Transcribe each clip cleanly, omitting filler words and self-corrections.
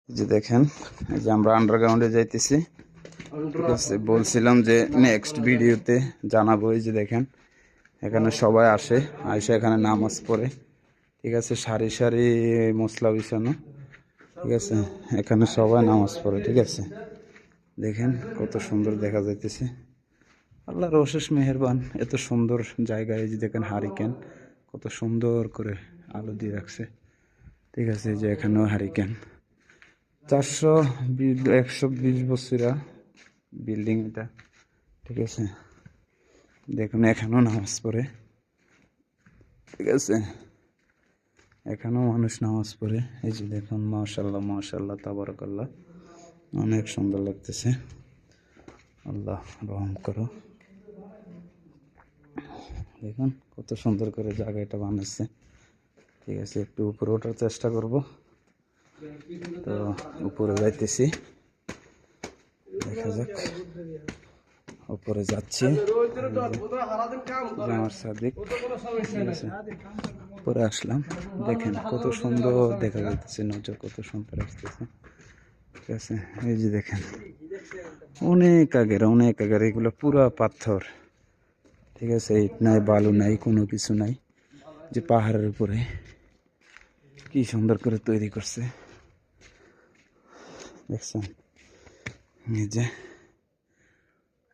এই যে দেখেন, এই যে আমরা আন্ডারগ্রাউন্ডে যাইতেছি। ঠিক আছে, বলছিলাম যে নেক্সট ভিডিওতে জানাবো। এই যে দেখেন, এখানে সবাই আসে, এখানে নামাজ পড়ে। ঠিক আছে, সারি সারি মশলা বিছানো। ঠিক আছে, এখানে সবাই নামাজ পড়ে। ঠিক আছে, দেখেন কত সুন্দর দেখা যাইতেছে। আল্লাহর অশেষ মেহেরবান, এত সুন্দর জায়গায়। এই যে দেখেন হারিকেন কত সুন্দর করে আলো দিয়ে রাখছে। ঠিক আছে, এই যে এখানেও হারিকেন। 120 বছরা বিল্ডিং এটা। ঠিক আছে, দেখুন এখানেও নামাজ পড়ে। ঠিক আছে, এখানেও মানুষ নামাজ পড়ে। এই যে দেখুন, মাশাআল্লাহ মাশাআল্লাহ তাবারাকাল্লাহ, অনেক সুন্দর লাগতেছে। আল্লাহ রহম করো। দেখুন কত সুন্দর করে জায়গাটা বানাচ্ছে। ঠিক আছে, একটু উপরে ওঠার চেষ্টা করব। তো উপরে যাইতেছি, দেখা যাক। উপরে যাচ্ছি, আমার সাদিক। ঠিক আছে, উপরে আসলাম। দেখেন কত সুন্দর দেখা যাচ্ছে, নজর কত সুন্দর আসতেছে। ঠিক আছে, এই যে দেখেন অনেক আগের এগুলো পুরা পাথর। ঠিক আছে, ইট নাই, বালু নাই, কোনো কিছু নাই। যে পাহাড়ের উপরে কি সুন্দর করে তৈরি করছে, দেখছেন? এই যে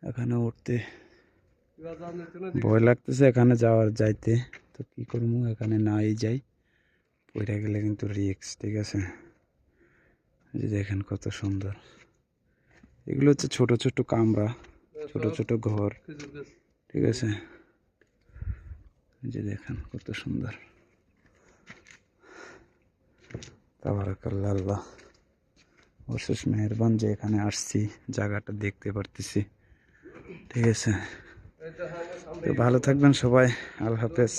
এখানে উঠতে ভয় লাগতেছে, এখানে যাইতে। তো কি করবো, এখানে নাই যাই, পড়ে গেলে কিন্তু রিস্ক। ঠিক আছে, এই যে দেখেন কত সুন্দর। এগুলো হচ্ছে ছোট ছোট কামরা, ছোট ছোট ঘর। ঠিক আছে, এই যে দেখেন কত সুন্দর। তাবারাকাল্লাহ, আল্লাহ অশেষ মেহেরবান যে এখানে আসছি, জায়গাটা দেখতে পারতেছি। ঠিক আছে, তো ভালো থাকবেন সবাই। আল্লাহ হাফেজ।